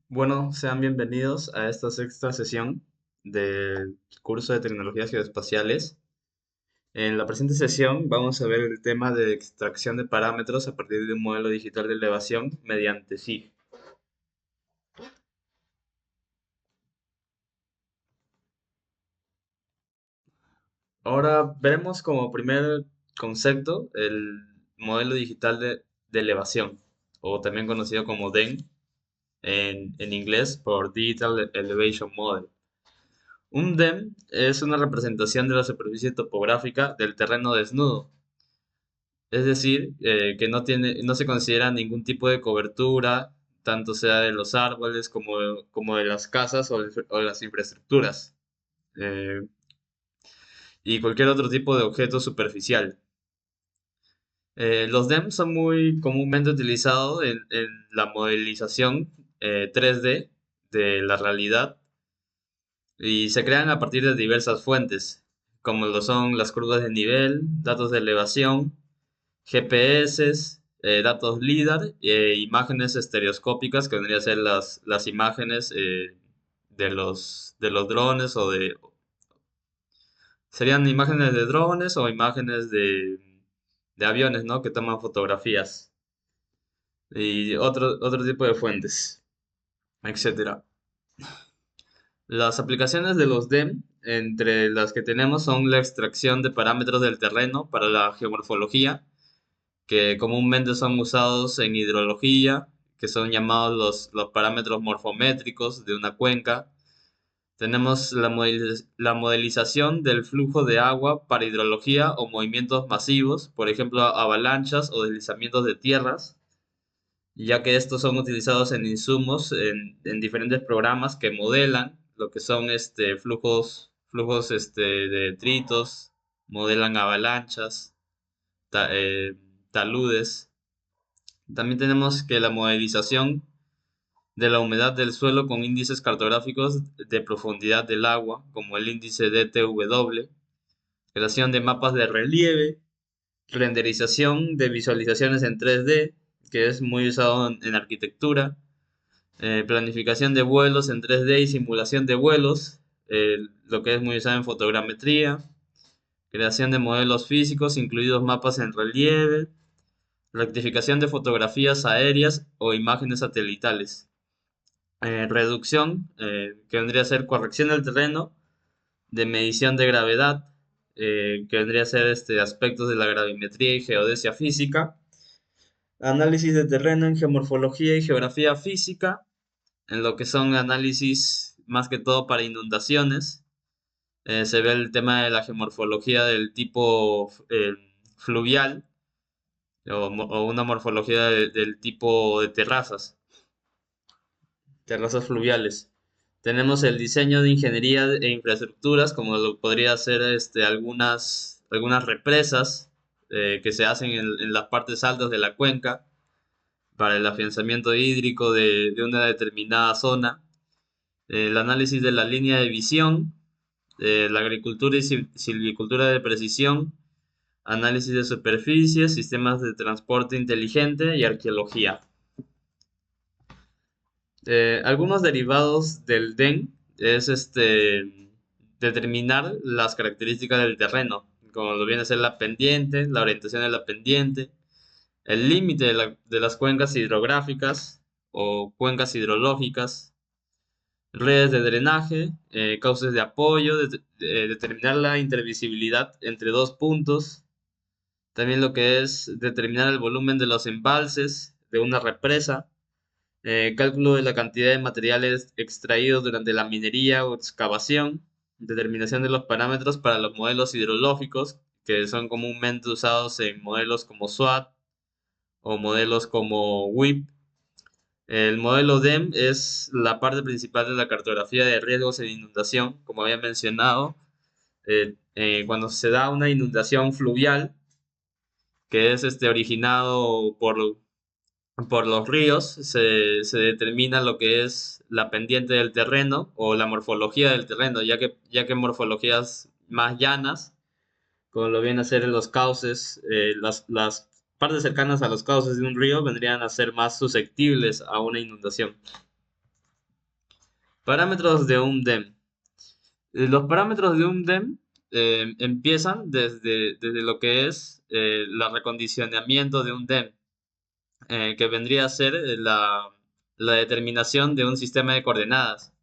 Bueno, sean bienvenidos a esta sexta sesión del curso de tecnologías geoespaciales. En la presente sesión vamos a ver el tema de extracción de parámetros a partir de un modelo digital de elevación mediante SIG. Ahora veremos como primer concepto el modelo digital de elevación, o también conocido como DEM en inglés por Digital Elevation Model. Un DEM es una representación de la superficie topográfica del terreno desnudo. Es decir, que no se considera ningún tipo de cobertura, tanto sea de los árboles como de las casas o de las infraestructuras, eh, y cualquier otro tipo de objeto superficial. Los DEM son muy comúnmente utilizados en la modelización 3D de la realidad y se crean a partir de diversas fuentes, como lo son las curvas de nivel, datos de elevación, GPS, datos LIDAR e imágenes estereoscópicas, que vendrían a ser las imágenes de los drones serían imágenes de drones o imágenes de aviones, ¿no? Que toman fotografías y otro tipo de fuentes, etcétera. Las aplicaciones de los DEM, entre las que tenemos, son la extracción de parámetros del terreno para la geomorfología, que comúnmente son usados en hidrología, que son llamados los parámetros morfométricos de una cuenca. Tenemos la modelización del flujo de agua para hidrología o movimientos masivos, por ejemplo, avalanchas o deslizamientos de tierras, ya que estos son utilizados en insumos en diferentes programas que modelan lo que son flujos de detritos, modelan avalanchas, taludes. También tenemos que la modelización de la humedad del suelo con índices cartográficos de profundidad del agua, como el índice DTW, creación de mapas de relieve, renderización de visualizaciones en 3D, que es muy usado en arquitectura, planificación de vuelos en 3D y simulación de vuelos, lo que es muy usado en fotogrametría, creación de modelos físicos, incluidos mapas en relieve, rectificación de fotografías aéreas o imágenes satelitales. Reducción, que vendría a ser corrección del terreno, de medición de gravedad, que vendría a ser aspectos de la gravimetría y geodesia física, análisis de terreno en geomorfología y geografía física, en lo que son análisis más que todo para inundaciones. Se ve el tema de la geomorfología del tipo fluvial o una morfología del tipo de terrazas fluviales. Tenemos el diseño de ingeniería e infraestructuras, como lo podría ser algunas represas que se hacen en las partes altas de la cuenca para el afianzamiento hídrico de una determinada zona. El análisis de la línea de visión, la agricultura y silvicultura de precisión, análisis de superficies, sistemas de transporte inteligente y arqueología. Algunos derivados del DEN es determinar las características del terreno, como lo viene a ser la pendiente, la orientación de la pendiente, el límite de las cuencas hidrográficas o cuencas hidrológicas, redes de drenaje, cauces de apoyo, determinar la intervisibilidad entre dos puntos, también lo que es determinar el volumen de los embalses de una represa, cálculo de la cantidad de materiales extraídos durante la minería o excavación, determinación de los parámetros para los modelos hidrológicos, que son comúnmente usados en modelos como SWOT o modelos como WIP. El modelo DEM es la parte principal de la cartografía de riesgos en inundación, como había mencionado. Cuando se da una inundación fluvial, que es originado por los ríos, se determina lo que es la pendiente del terreno o la morfología del terreno, ya que morfologías más llanas, como lo vienen a ser los cauces, las partes cercanas a los cauces de un río vendrían a ser más susceptibles a una inundación. Parámetros de un DEM. Los parámetros de un DEM empiezan desde lo que es el recondicionamiento de un DEM, que vendría a ser la determinación de un sistema de coordenadas.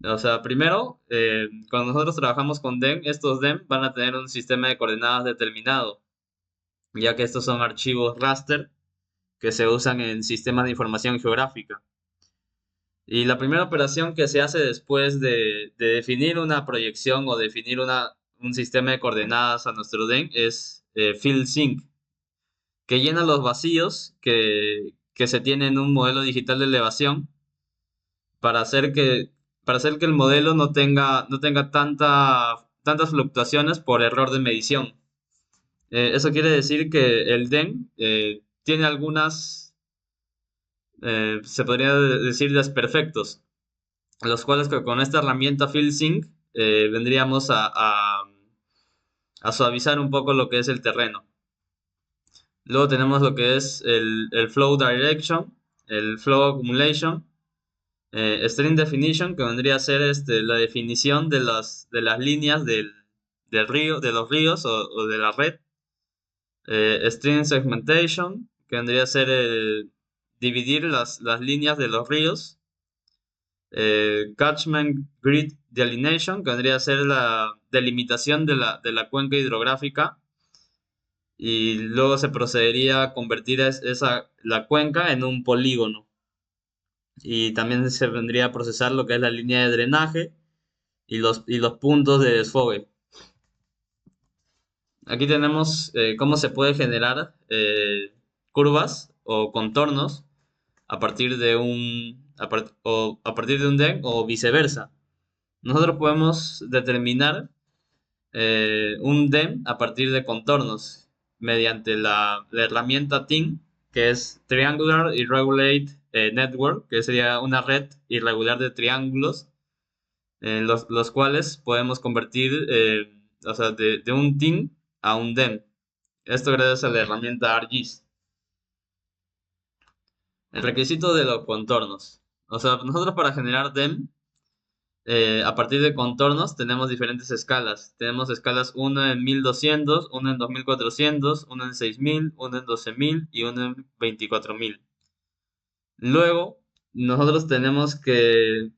O sea, primero, cuando nosotros trabajamos con DEM, estos DEM van a tener un sistema de coordenadas determinado, ya que estos son archivos raster que se usan en sistemas de información geográfica. Y la primera operación que se hace después de definir una proyección o definir un sistema de coordenadas a nuestro DEM es fill sync, que llena los vacíos que se tiene en un modelo digital de elevación para hacer para hacer que el modelo no tenga tantas fluctuaciones por error de medición. Eso quiere decir que el DEM tiene se podría decir, desperfectos, los cuales con esta herramienta FieldSync vendríamos a suavizar un poco lo que es el terreno. Luego tenemos lo que es el Flow Direction, el Flow Accumulation, String Definition, que vendría a ser la definición de las líneas del río, de los ríos o de la red. String Segmentation, que vendría a ser dividir las líneas de los ríos. Catchment Grid Delineation, que vendría a ser la delimitación de la cuenca hidrográfica, y luego se procedería a convertir la cuenca en un polígono, y también se vendría a procesar lo que es la línea de drenaje y los puntos de desfogue. Aquí tenemos cómo se puede generar curvas o contornos a partir de un DEM o viceversa. Nosotros podemos determinar un DEM a partir de contornos mediante la herramienta TIN, que es Triangular Irregular Network, que sería una red irregular de triángulos, los cuales podemos convertir, o sea, de un TIN a un DEM. Esto gracias a la herramienta ArcGIS. El requisito de los contornos. O sea, nosotros para generar DEM, a partir de contornos tenemos diferentes escalas. Tenemos escalas 1 en 1200, 1 en 2400, 1 en 6000, 1 en 12000 y 1 en 24000. Luego, nosotros tenemos que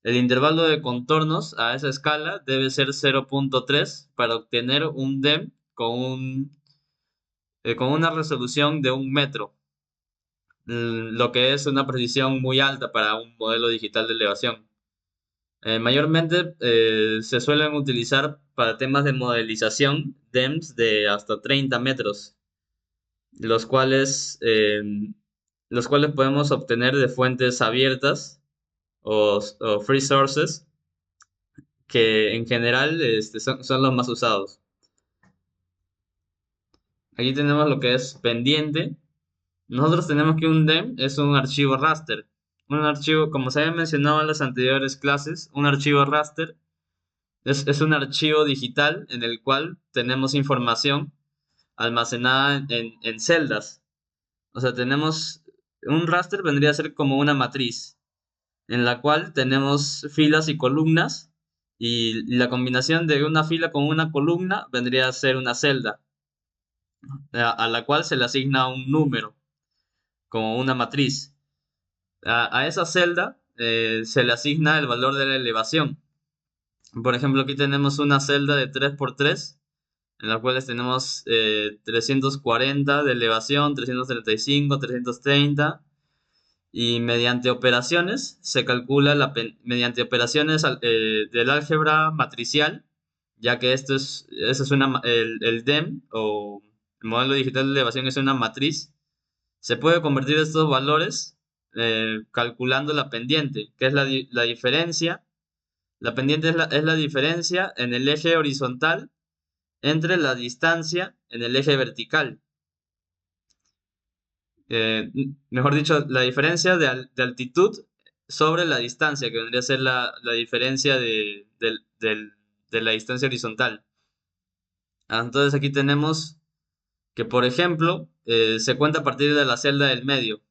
el intervalo de contornos a esa escala debe ser 0.3 para obtener un DEM con una resolución de 1 metro, lo que es una precisión muy alta para un modelo digital de elevación. Mayormente se suelen utilizar para temas de modelización DEMs de hasta 30 metros, los cuales, eh, los cuales podemos obtener de fuentes abiertas o free sources, que en general son los más usados. Aquí tenemos lo que es pendiente. Nosotros tenemos que un DEM es un archivo raster. Un archivo, como se había mencionado en las anteriores clases, un archivo raster es un archivo digital en el cual tenemos información almacenada en celdas. O sea, un raster vendría a ser como una matriz, en la cual tenemos filas y columnas, y la combinación de una fila con una columna vendría a ser una celda, a la cual se le asigna un número, como una matriz. A esa celda se le asigna el valor de la elevación. Por ejemplo, aquí tenemos una celda de 3x3, en la cual tenemos 340 de elevación, 335, 330, y mediante operaciones se calcula mediante operaciones del álgebra matricial, ya que el DEM o el modelo digital de elevación es una matriz. Se puede convertir estos valores calculando la pendiente, que es la diferencia. La pendiente es la diferencia en el eje horizontal entre la distancia en el eje vertical. Mejor dicho, la diferencia de altitud sobre la distancia, que vendría a ser la diferencia de la distancia horizontal. Entonces aquí tenemos que, por ejemplo, se cuenta a partir de la celda del medio,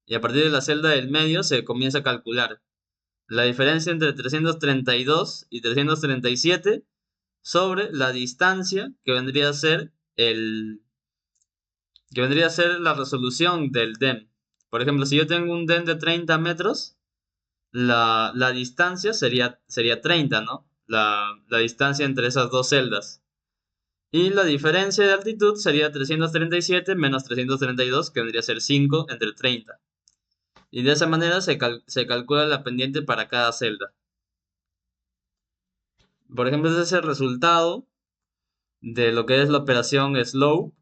y a partir de la celda del medio se comienza a calcular. la diferencia entre 332 y 337 sobre la distancia que vendría a ser la resolución del DEM. Por ejemplo, si yo tengo un DEM de 30 metros, la distancia sería 30, ¿no? La distancia entre esas dos celdas. Y la diferencia de altitud sería 337 menos 332, que vendría a ser 5 entre 30. Y de esa manera se calcula la pendiente para cada celda. Por ejemplo, ese es el resultado de lo que es la operación slope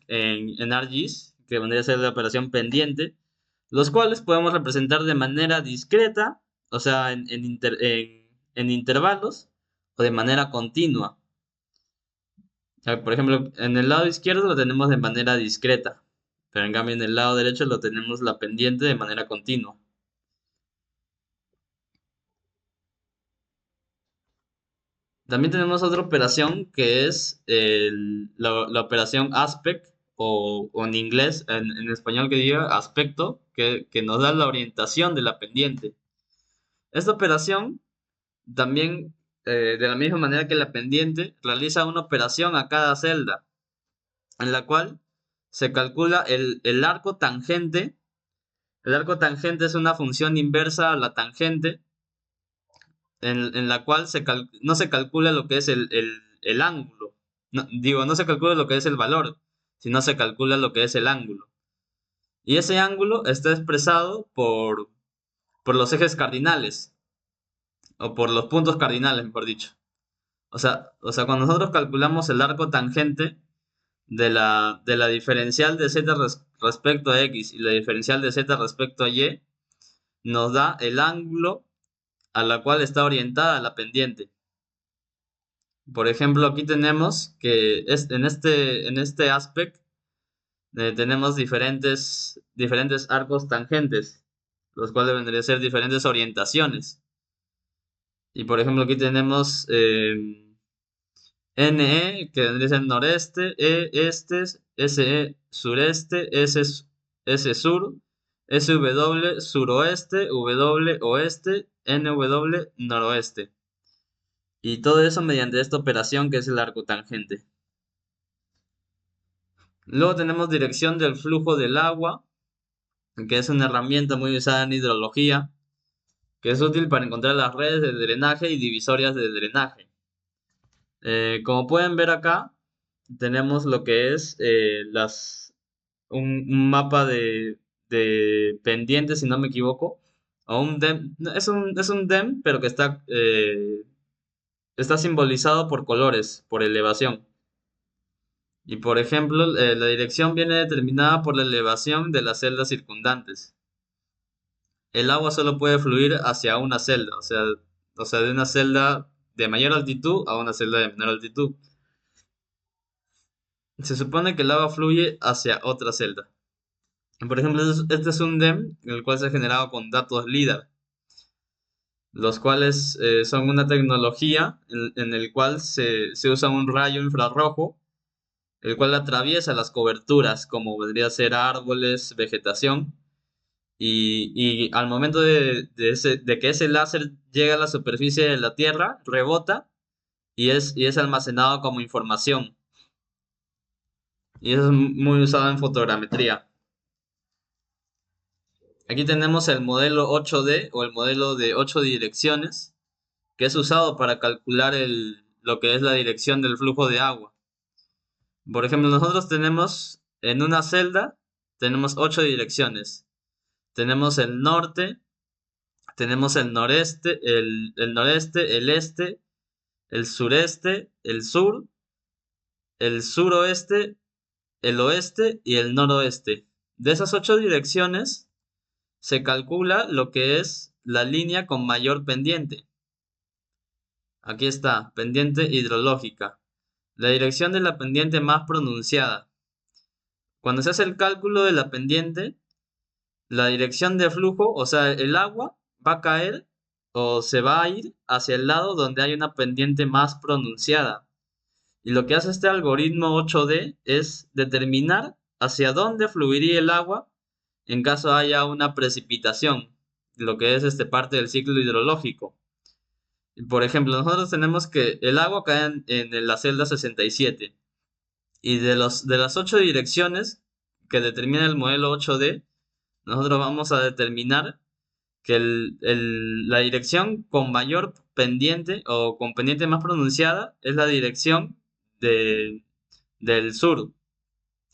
en ArcGIS, que vendría a ser la operación pendiente, los cuales podemos representar de manera discreta, o sea, en intervalos, o de manera continua. Por ejemplo, en el lado izquierdo lo tenemos de manera discreta, pero en cambio en el lado derecho lo tenemos la pendiente de manera continua. También tenemos otra operación que es la operación aspect, o en inglés, en español que diga aspecto, que nos da la orientación de la pendiente. Esta operación también, de la misma manera que la pendiente, realiza una operación a cada celda, en la cual se calcula el arco tangente. El arco tangente es una función inversa a la tangente, en la cual no se calcula lo que es el ángulo. No se calcula lo que es el valor, sino se calcula lo que es el ángulo. Y ese ángulo está expresado por los ejes cardinales, o por los puntos cardinales, mejor dicho. O sea, cuando nosotros calculamos el arco tangente de la diferencial de z respecto a x y la diferencial de z respecto a y, nos da el ángulo a la cual está orientada la pendiente. Por ejemplo, aquí tenemos que en este aspect tenemos diferentes arcos tangentes, los cuales vendrían a ser diferentes orientaciones. Y por ejemplo, aquí tenemos NE, que vendría a ser noreste, este, SE sureste, S sur, SW suroeste, W oeste, NW noroeste. Y todo eso mediante esta operación que es el arco tangente. Luego tenemos dirección del flujo del agua, que es una herramienta muy usada en hidrología, que es útil para encontrar las redes de drenaje y divisorias de drenaje. Como pueden ver acá, tenemos lo que es un mapa de pendientes, si no me equivoco, o un DEM. Es un DEM, pero que está simbolizado por colores, por elevación. Y por ejemplo, la dirección viene determinada por la elevación de las celdas circundantes. El agua solo puede fluir hacia una celda, o sea, de una celda de mayor altitud a una celda de menor altitud. Se supone que el agua fluye hacia otra celda. Por ejemplo, este es un DEM, el cual se ha generado con datos LIDAR, los cuales son una tecnología en el cual se usa un rayo infrarrojo, el cual atraviesa las coberturas, como vendría a ser árboles, vegetación, y al momento de que ese láser llega a la superficie de la Tierra, rebota y es almacenado como información. Y eso es muy usado en fotogrametría. Aquí tenemos el modelo 8D o el modelo de 8 direcciones, que es usado para calcular lo que es la dirección del flujo de agua. Por ejemplo, nosotros tenemos en una celda, tenemos 8 direcciones. Tenemos el norte, tenemos el noreste, el noreste, el este, el sureste, el sur, el suroeste, el oeste y el noroeste. De esas 8 direcciones se calcula lo que es la línea con mayor pendiente. Aquí está, pendiente hidrológica. La dirección de la pendiente más pronunciada. Cuando se hace el cálculo de la pendiente, la dirección de flujo, o sea, el agua va a caer o se va a ir hacia el lado donde hay una pendiente más pronunciada. Y lo que hace este algoritmo 8D es determinar hacia dónde fluiría el agua en caso haya una precipitación. lo que es parte del ciclo hidrológico. Por ejemplo, nosotros tenemos que el agua cae en la celda 67 y de las 8 direcciones que determina el modelo 8D, nosotros vamos a determinar que la dirección con mayor pendiente o con pendiente más pronunciada es la dirección de, del sur,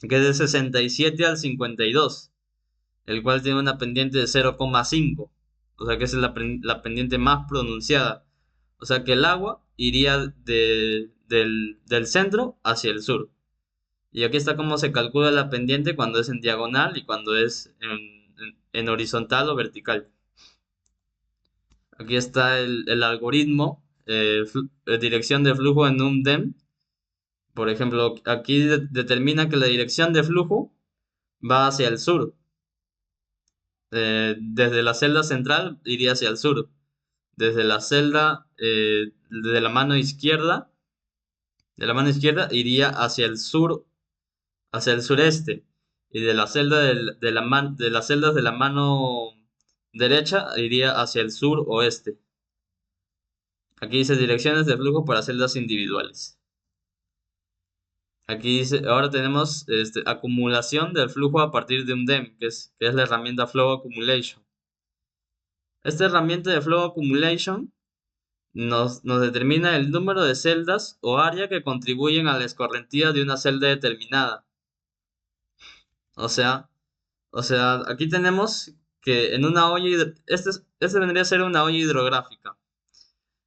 que es de 67 al 52, el cual tiene una pendiente de 0,5, o sea que esa es la pendiente más pronunciada. O sea que el agua iría del centro hacia el sur. Y aquí está cómo se calcula la pendiente cuando es en diagonal y cuando es en horizontal o vertical. Aquí está el algoritmo, dirección de flujo en un DEM. Por ejemplo, aquí determina que la dirección de flujo va hacia el sur. Desde la celda central iría hacia el sur. Desde la celda de la mano izquierda iría hacia el sur, hacia el sureste. Y de la celda de las celdas de la mano derecha iría hacia el sur oeste. Aquí dice direcciones de flujo para celdas individuales. Aquí dice, ahora tenemos acumulación del flujo a partir de un DEM, que es la herramienta Flow Accumulation. Esta herramienta de Flow Accumulation nos determina el número de celdas o área que contribuyen a la escorrentía de una celda determinada. O sea, aquí tenemos que en una olla, este vendría a ser una olla hidrográfica,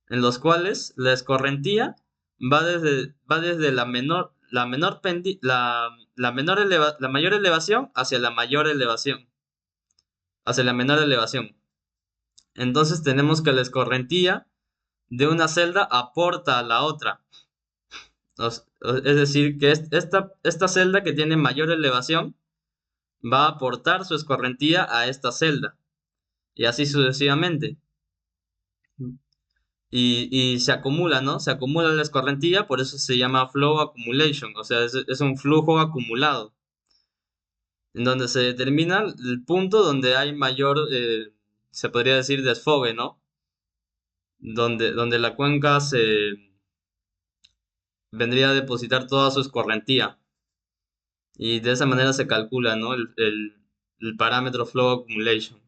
en los cuales la escorrentía va desde la mayor elevación hacia la mayor elevación, hacia la menor elevación. Entonces tenemos que la escorrentía de una celda aporta a la otra. Es decir, que esta celda que tiene mayor elevación va a aportar su escorrentía a esta celda. Y así sucesivamente. Y se acumula, ¿no? Se acumula la escorrentía, por eso se llama flow accumulation. O sea, es un flujo acumulado. En donde se determina el punto donde hay mayor, se podría decir, desfogue, ¿no? Donde la cuenca vendría a depositar toda su escorrentía. Y de esa manera se calcula, ¿no? El parámetro flow accumulation.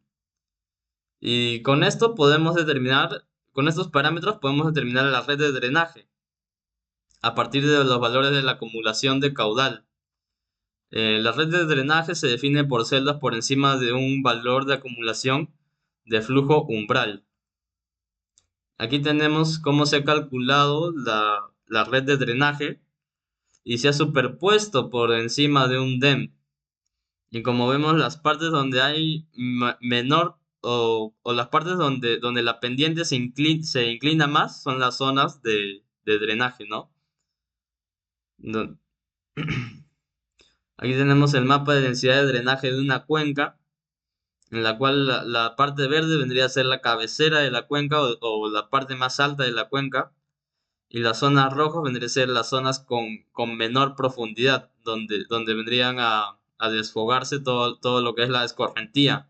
Y con esto podemos determinar, con estos parámetros podemos determinar la red de drenaje a partir de los valores de la acumulación de caudal. La red de drenaje se define por celdas por encima de un valor de acumulación de flujo umbral. Aquí tenemos cómo se ha calculado la red de drenaje y se ha superpuesto por encima de un DEM. Y como vemos, las partes donde hay menor o las partes donde la pendiente se inclina más son las zonas de drenaje, ¿no? Aquí tenemos el mapa de densidad de drenaje de una cuenca, en la cual la parte verde vendría a ser la cabecera de la cuenca o la parte más alta de la cuenca, y las zonas rojas vendrían a ser las zonas con menor profundidad, donde vendrían a desfogarse todo lo que es la escorrentía.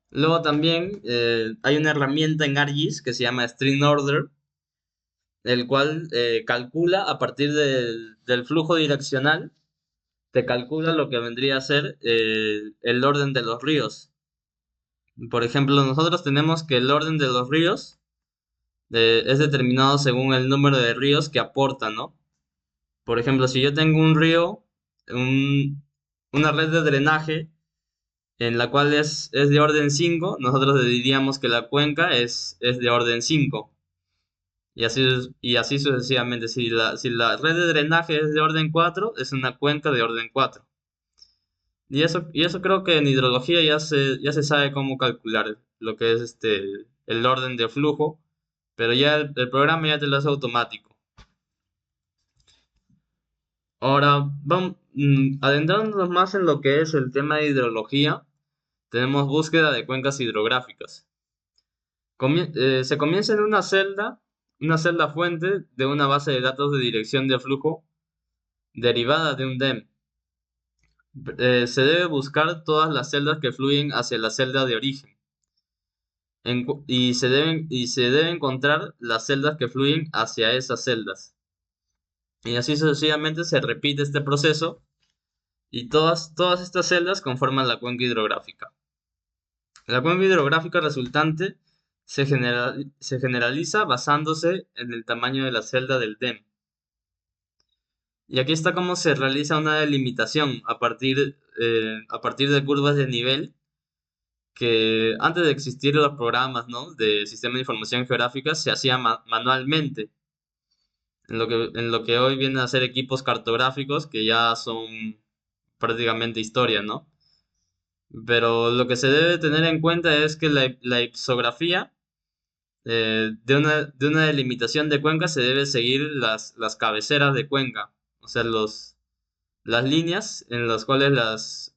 Luego también hay una herramienta en ArcGIS que se llama String Order, el cual calcula a partir del flujo direccional, te calcula lo que vendría a ser el orden de los ríos. Por ejemplo, nosotros tenemos que el orden de los ríos es determinado según el número de ríos que aportan, ¿no? Por ejemplo, si yo tengo un río, una red de drenaje en la cual es de orden 5, nosotros diríamos que la cuenca es de orden 5. Y así sucesivamente. Si la red de drenaje es de orden 4, es una cuenca de orden 4. Y eso creo que en hidrología ya se sabe cómo calcular lo que es el orden de flujo, pero ya el programa ya te lo hace automático. Ahora, vamos, adentrándonos más en lo que es el tema de hidrología, tenemos búsqueda de cuencas hidrográficas. Se comienza en una celda fuente de una base de datos de dirección de flujo derivada de un DEM. Se debe buscar todas las celdas que fluyen hacia la celda de origen. Y se debe encontrar las celdas que fluyen hacia esas celdas. Y así sucesivamente se repite este proceso y todas estas celdas conforman la cuenca hidrográfica. La cuenca hidrográfica resultante se generaliza basándose en el tamaño de la celda del DEM. Y aquí está cómo se realiza una delimitación a partir de curvas de nivel que antes de existir los programas, ¿no?, de Sistema de Información Geográfica se hacía manualmente, en lo que hoy vienen a ser equipos cartográficos que ya son prácticamente historia, ¿no? Pero lo que se debe tener en cuenta es que la ipsografía de una delimitación de cuenca se debe seguir las cabeceras de cuenca, o sea, las líneas en las cuales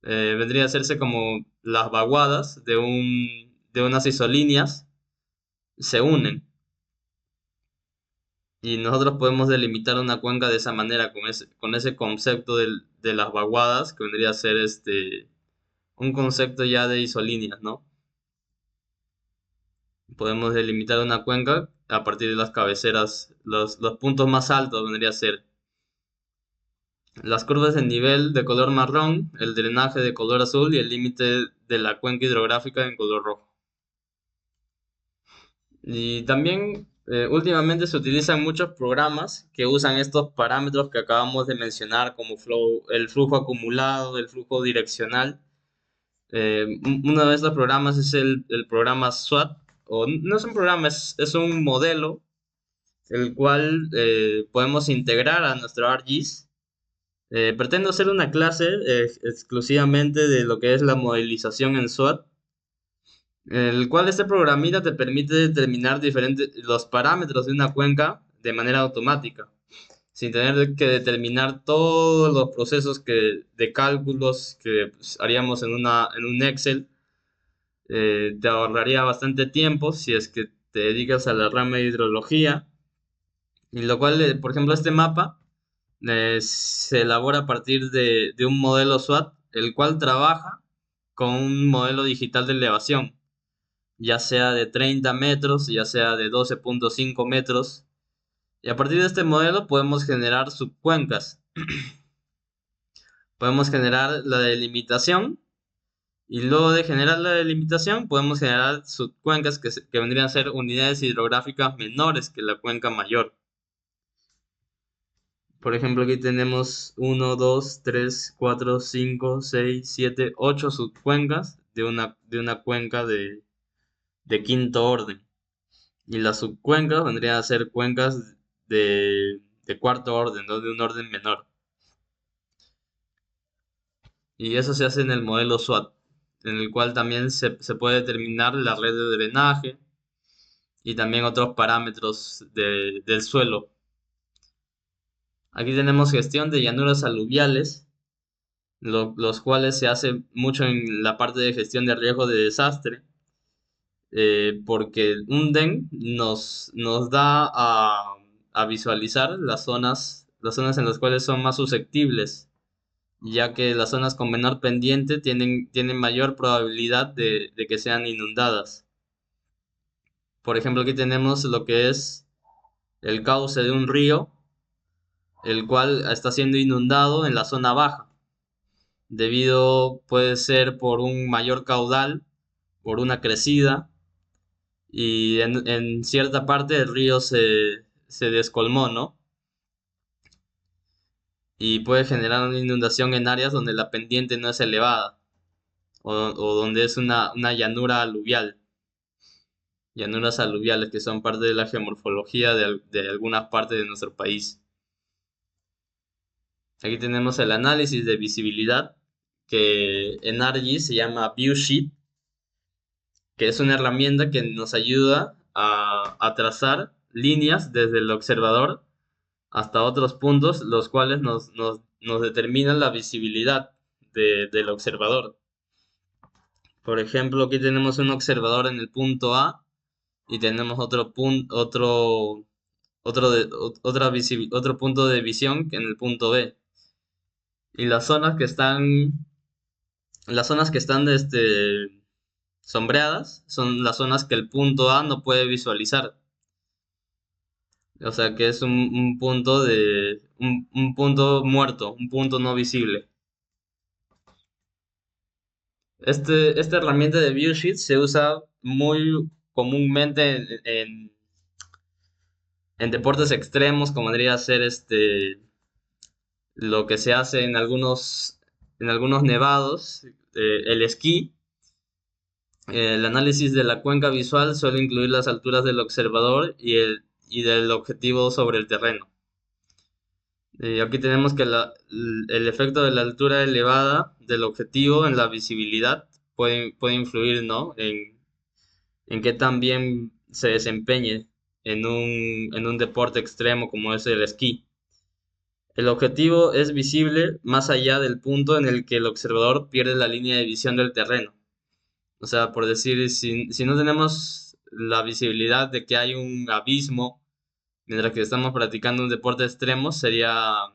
vendría a hacerse como las vaguadas de unas isolíneas se unen. Y nosotros podemos delimitar una cuenca de esa manera, con ese concepto de las vaguadas, que vendría a ser un concepto ya de isolíneas, ¿no? Podemos delimitar una cuenca a partir de las cabeceras, los puntos más altos vendría a ser las curvas de nivel de color marrón, el drenaje de color azul y el límite de la cuenca hidrográfica en color rojo. Y también últimamente se utilizan muchos programas que usan estos parámetros que acabamos de mencionar, como el flujo acumulado, el flujo direccional. Uno de estos programas es el programa SWAT, o no es un programa, es un modelo, el cual podemos integrar a nuestro ArcGIS. Pretendo hacer una clase exclusivamente de lo que es la modelización en SWAT, el cual este programita te permite determinar los parámetros de una cuenca de manera automática, sin tener que determinar todos los procesos de cálculos que pues, haríamos en un Excel. Te ahorraría bastante tiempo si es que te dedicas a la rama de hidrología, y lo cual, por ejemplo, este mapa se elabora a partir de un modelo SWAT, el cual trabaja con un modelo digital de elevación, ya sea de 30 metros, ya sea de 12.5 metros. Y a partir de este modelo podemos generar subcuencas. Podemos generar la delimitación y luego de generar la delimitación podemos generar subcuencas que vendrían a ser unidades hidrográficas menores que la cuenca mayor. Por ejemplo, aquí tenemos 1, 2, 3, 4, 5, 6, 7, 8 subcuencas de una cuenca de quinto orden. Y las subcuencas vendrían a ser cuencas de cuarto orden, ¿no?, de un orden menor. Y eso se hace en el modelo SWAT, en el cual también se puede determinar la red de drenaje y también otros parámetros del suelo. Aquí tenemos gestión de llanuras aluviales, los cuales se hace mucho en la parte de gestión de riesgo de desastre, porque un DEN nos da a visualizar las zonas en las cuales son más susceptibles, ya que las zonas con menor pendiente tienen mayor probabilidad de que sean inundadas. Por ejemplo, aquí tenemos lo que es el cauce de un río, el cual está siendo inundado en la zona baja, puede ser por un mayor caudal, por una crecida, y en cierta parte el río se descolmó, ¿no? Y puede generar una inundación en áreas donde la pendiente no es elevada, o donde es una llanura aluvial. Llanuras aluviales que son parte de la geomorfología de algunas partes de nuestro país. Aquí tenemos el análisis de visibilidad, que en ArcGIS se llama ViewSheet, que es una herramienta que nos ayuda a trazar líneas desde el observador hasta otros puntos, los cuales nos determinan la visibilidad del observador. Por ejemplo, aquí tenemos un observador en el punto A y tenemos otro punto de visión en el punto B. Y las zonas que están sombreadas son las zonas que el punto A no puede visualizar. O sea que es un punto muerto, un punto no visible. Esta herramienta de ViewSheet se usa muy comúnmente en deportes extremos, como vendría a ser lo que se hace en algunos nevados, el esquí. El análisis de la cuenca visual suele incluir las alturas del observador y del objetivo sobre el terreno. Aquí tenemos que el efecto de la altura elevada del objetivo en la visibilidad puede influir, ¿no? En qué tan bien se desempeñe en un deporte extremo como es el esquí. El objetivo es visible más allá del punto en el que el observador pierde la línea de visión del terreno. O sea, por decir, si no tenemos la visibilidad de que hay un abismo mientras que estamos practicando un deporte extremo, sería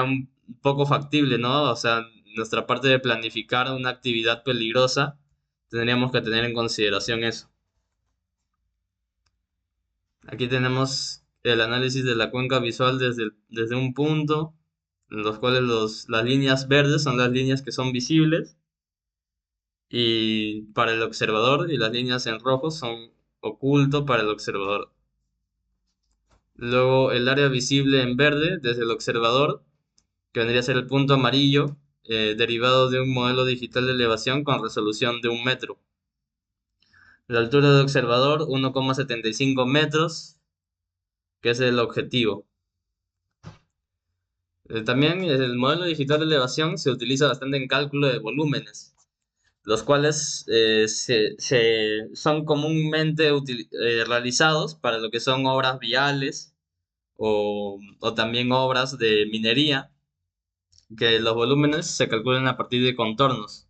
un poco factible, ¿no? O sea, nuestra parte de planificar una actividad peligrosa, tendríamos que tener en consideración eso. Aquí tenemos el análisis de la cuenca visual desde un punto, en los cuales las líneas verdes son las líneas que son visibles, y para el observador, y las líneas en rojo son oculto para el observador. Luego el área visible en verde desde el observador, que vendría a ser el punto amarillo, derivado de un modelo digital de elevación con resolución de 1 metro. La altura del observador, 1,75 metros, que es el objetivo. También el modelo digital de elevación se utiliza bastante en cálculo de volúmenes, los cuales son comúnmente realizados para lo que son obras viales o también obras de minería, que los volúmenes se calculan a partir de contornos,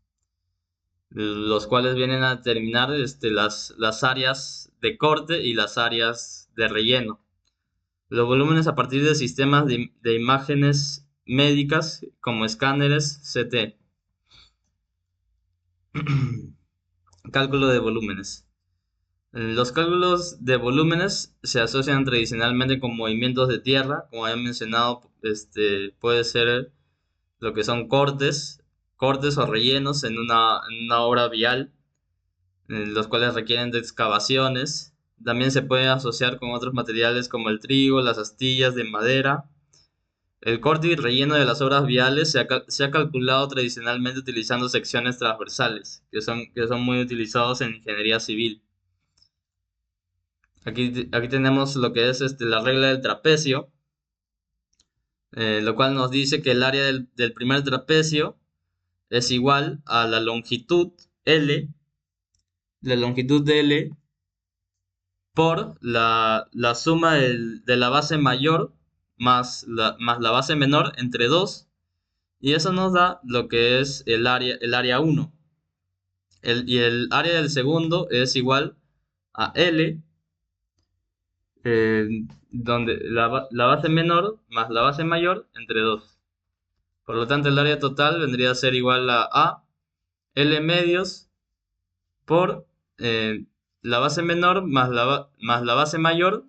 los cuales vienen a determinar las áreas de corte y las áreas de relleno. Los volúmenes a partir de sistemas de imágenes médicas como escáneres CT. Cálculo de volúmenes. Los cálculos de volúmenes se asocian tradicionalmente con movimientos de tierra, como había mencionado, puede ser lo que son cortes o rellenos en una obra vial, los cuales requieren de excavaciones. También se puede asociar con otros materiales como el trigo, las astillas de madera. El corte y relleno de las obras viales se ha calculado tradicionalmente utilizando secciones transversales, que son muy utilizados en ingeniería civil. Aquí tenemos lo que es la regla del trapecio, lo cual nos dice que el área del primer trapecio es igual a la longitud L, de L por la suma de la base mayor más la base menor entre 2, y eso nos da lo que es el área 1. Y el área del segundo es igual a L, eh, donde la base menor más la base mayor entre 2. Por lo tanto, el área total vendría a ser igual a L medios por la base menor más la base mayor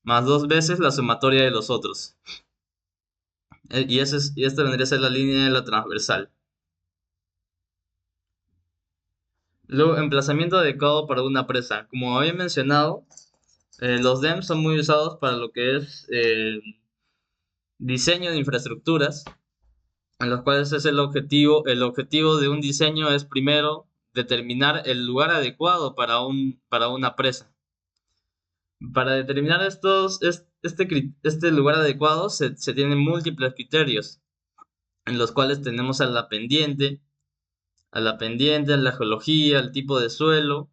más 2 veces la sumatoria de los otros. Y esta vendría a ser la línea de la transversal. Luego, emplazamiento adecuado para una presa. Como había mencionado, los DEM son muy usados para lo que es diseño de infraestructuras, en los cuales es el objetivo. El objetivo de un diseño es primero determinar el lugar adecuado para una presa. Para determinar este lugar adecuado se tienen múltiples criterios, en los cuales tenemos a la geología, al tipo de suelo,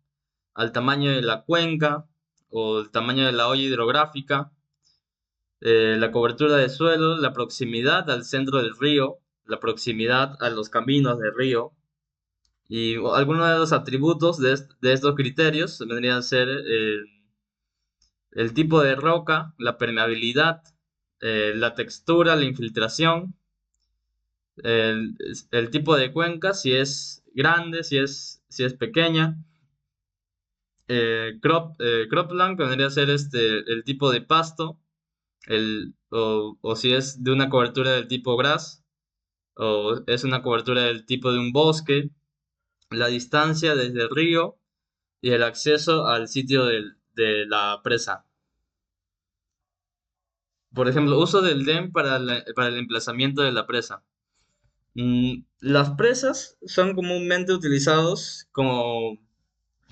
al tamaño de la cuenca o el tamaño de la olla hidrográfica, la cobertura de suelo, la proximidad al centro del río, la proximidad a los caminos del río, y algunos de los atributos de estos criterios vendrían a ser el tipo de roca, la permeabilidad, la textura, la infiltración, el tipo de cuenca, si es grande, si es pequeña. Cropland, que vendría a ser el tipo de pasto, o si es de una cobertura del tipo grass, o es una cobertura del tipo de un bosque, la distancia desde el río y el acceso al sitio de la presa. Por ejemplo, uso del DEM para el emplazamiento de la presa. Las presas son comúnmente utilizados como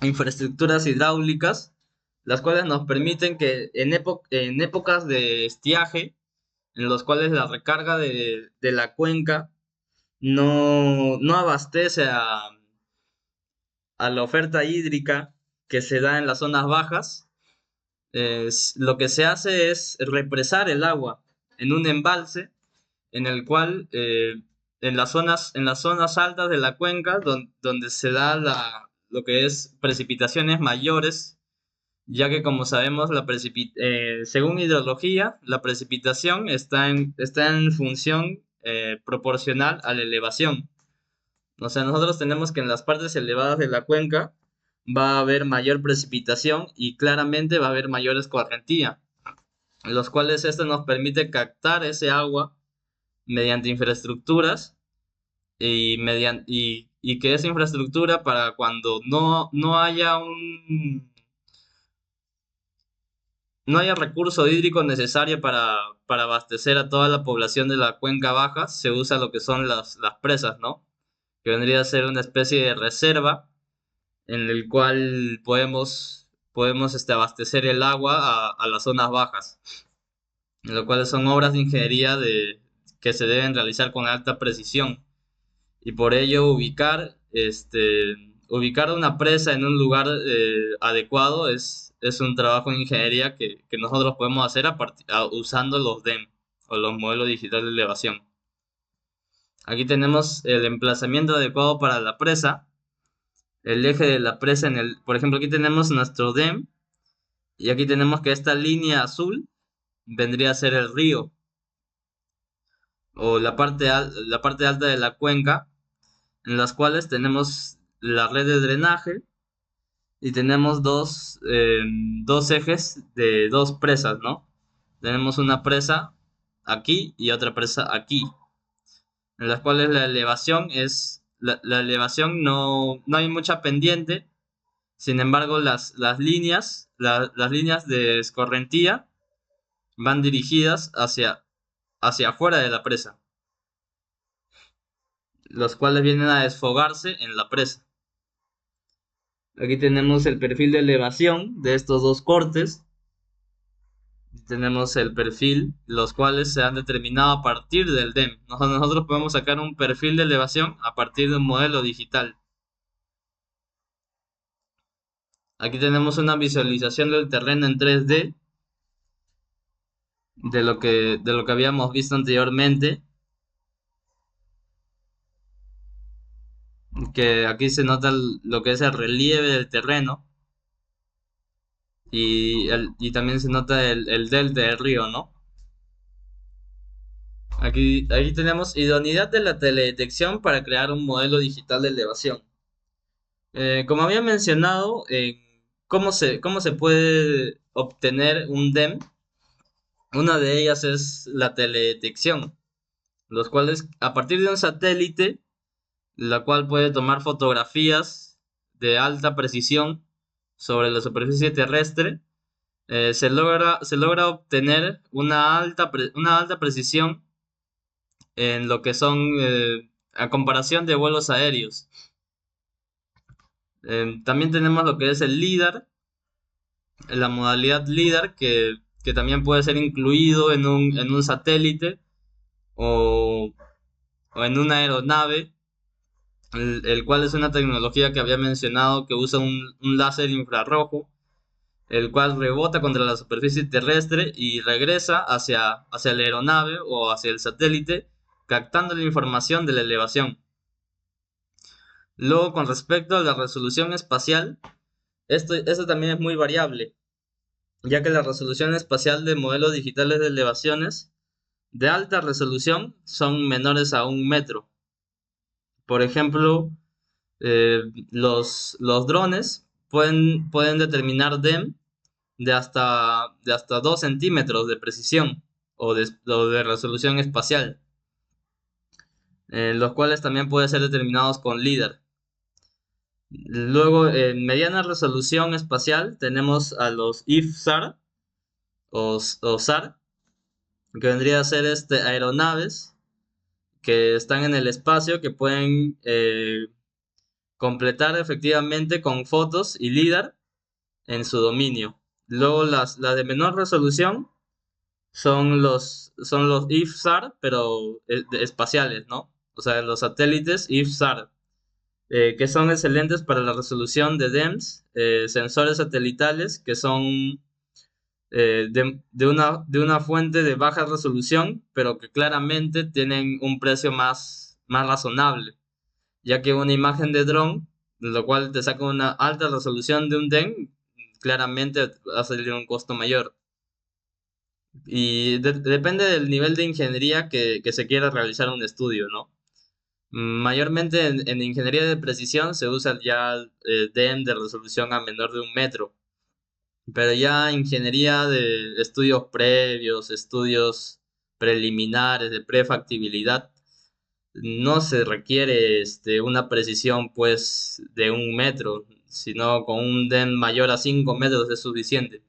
infraestructuras hidráulicas, las cuales nos permiten que en épocas de estiaje, en los cuales la recarga de la cuenca no abastece a la oferta hídrica que se da en las zonas bajas, lo que se hace es represar el agua en un embalse en el cual en las zonas altas de la cuenca, donde se da lo que es precipitaciones mayores, ya que como sabemos, según hidrología, la precipitación está en función proporcional a la elevación. O sea, nosotros tenemos que en las partes elevadas de la cuenca va a haber mayor precipitación y claramente va a haber mayor escorrentía, los cuales esto nos permite captar ese agua mediante infraestructuras y que esa infraestructura para cuando no haya recurso hídrico necesario para abastecer a toda la población de la cuenca baja, se usa lo que son las presas, ¿no? Que vendría a ser una especie de reserva en el cual podemos abastecer el agua a las zonas bajas, lo cual son obras de ingeniería que se deben realizar con alta precisión y por ello ubicar una presa en un lugar adecuado es un trabajo de ingeniería que nosotros podemos hacer usando los DEM o los modelos digitales de elevación. Aquí tenemos el emplazamiento adecuado para la presa, el eje de la presa por ejemplo, aquí tenemos nuestro DEM y aquí tenemos que esta línea azul vendría a ser el río o la parte alta de la cuenca, en las cuales tenemos la red de drenaje y tenemos dos ejes de dos presas, ¿no? Tenemos una presa aquí y otra presa aquí, en las cuales la elevación no hay mucha pendiente. Sin embargo, las líneas de escorrentía van dirigidas hacia afuera de la presa, los cuales vienen a desfogarse en la presa. Aquí tenemos el perfil de elevación de estos dos cortes. Tenemos el perfil, los cuales se han determinado a partir del DEM. Nosotros podemos sacar un perfil de elevación a partir de un modelo digital. Aquí tenemos una visualización del terreno en 3D de lo que habíamos visto anteriormente. Que aquí se nota lo que es el relieve del terreno y también se nota el delta del río, ¿no? Aquí tenemos idoneidad de la teledetección para crear un modelo digital de elevación. Como había mencionado, cómo se puede obtener un DEM, una de ellas es la teledetección, los cuales a partir de un satélite, la cual puede tomar fotografías de alta precisión sobre la superficie terrestre, se logra obtener una alta precisión en lo que son a comparación de vuelos aéreos. También tenemos lo que es el LIDAR, la modalidad LIDAR que también puede ser incluido en un satélite o, o en una aeronave, el cual es una tecnología que había mencionado que usa un láser infrarrojo, el cual rebota contra la superficie terrestre y regresa hacia la aeronave o hacia el satélite, captando la información de la elevación. Luego, con respecto a la resolución espacial, esto también es muy variable, ya que la resolución espacial de modelos digitales de elevaciones de alta resolución son menores a 1 metro. Por ejemplo, eh, los drones pueden determinar DEM de hasta 2 centímetros de precisión o de resolución espacial, los cuales también pueden ser determinados con LIDAR. Luego, en mediana resolución espacial tenemos a los IFSAR o SAR, que vendría a ser aeronaves que están en el espacio, que pueden completar efectivamente con fotos y LIDAR en su dominio. Luego las de menor resolución son los IFSAR, pero espaciales, ¿no? O sea, los satélites IFSAR, que son excelentes para la resolución de DEMS, sensores satelitales que son de una fuente de baja resolución, pero que claramente tienen un precio más razonable, ya que una imagen de dron, lo cual te saca una alta resolución de un DEM, claramente va a salir un costo mayor. Y depende del nivel de ingeniería que se quiera realizar un estudio, ¿no? Mayormente en ingeniería de precisión se usa ya DEM de resolución a menor de 1 metro, pero ya ingeniería de estudios previos, estudios preliminares de prefactibilidad, no se requiere una precisión pues de 1 metro, sino con un DEM mayor a 5 metros es suficiente.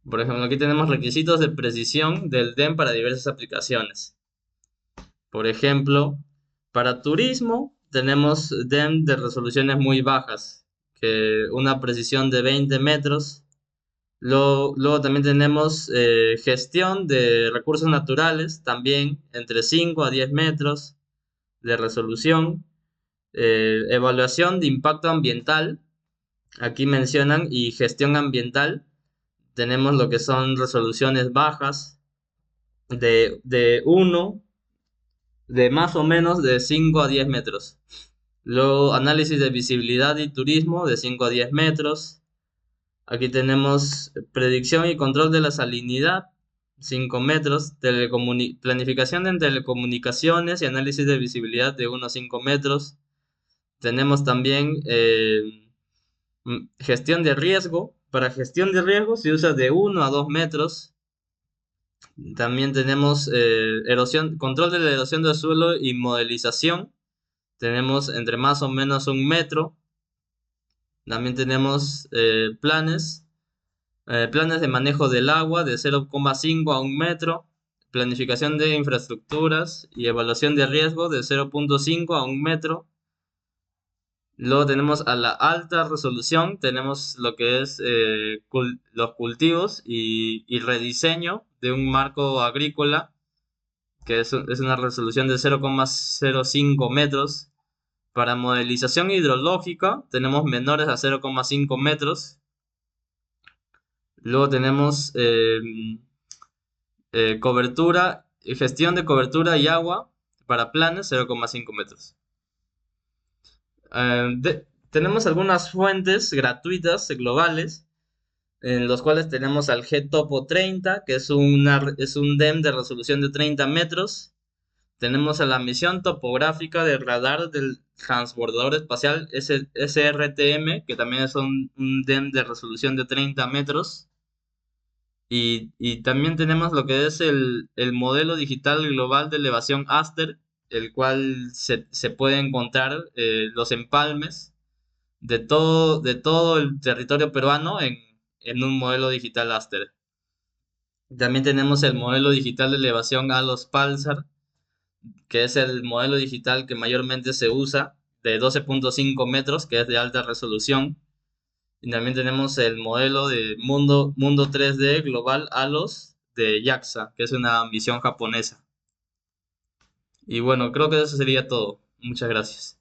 Por ejemplo, aquí tenemos requisitos de precisión del DEM para diversas aplicaciones. Por ejemplo, para turismo tenemos DEM de resoluciones muy bajas, que una precisión de 20 metros. Luego también tenemos gestión de recursos naturales, también entre 5 a 10 metros de resolución. Evaluación de impacto ambiental, aquí mencionan, y gestión ambiental. Tenemos lo que son resoluciones bajas de 1, de más o menos de 5 a 10 metros. Luego, análisis de visibilidad y turismo de 5 a 10 metros. Aquí tenemos predicción y control de la salinidad, 5 metros. Planificación en telecomunicaciones y análisis de visibilidad de 1 a 5 metros. Tenemos también gestión de riesgo. Para gestión de riesgo se usa de 1 a 2 metros. También tenemos control de la erosión del suelo y modelización. Tenemos entre más o menos 1 metro. También tenemos planes de manejo del agua de 0,5 a 1 metro. Planificación de infraestructuras y evaluación de riesgo de 0,5 a 1 metro. Luego tenemos a la alta resolución, tenemos lo que es los cultivos y rediseño de un marco agrícola, que es una resolución de 0,05 metros. Para modelización hidrológica tenemos menores a 0,5 metros. Luego tenemos gestión de cobertura y agua para planes 0,5 metros. Tenemos algunas fuentes gratuitas globales, en los cuales tenemos al GTOPO 30, que es un DEM de resolución de 30 metros. Tenemos a la misión topográfica de radar del transbordador espacial SRTM, que también es un DEM de resolución de 30 metros. Y también tenemos lo que es el modelo digital global de elevación Aster, el cual se puede encontrar los empalmes de todo el territorio peruano en un modelo digital Aster. También tenemos el modelo digital de elevación ALOS Pulsar, que es el modelo digital que mayormente se usa, de 12,5 metros, que es de alta resolución. Y también tenemos el modelo de Mundo 3D Global ALOS de JAXA, que es una misión japonesa. Y bueno, creo que eso sería todo. Muchas gracias.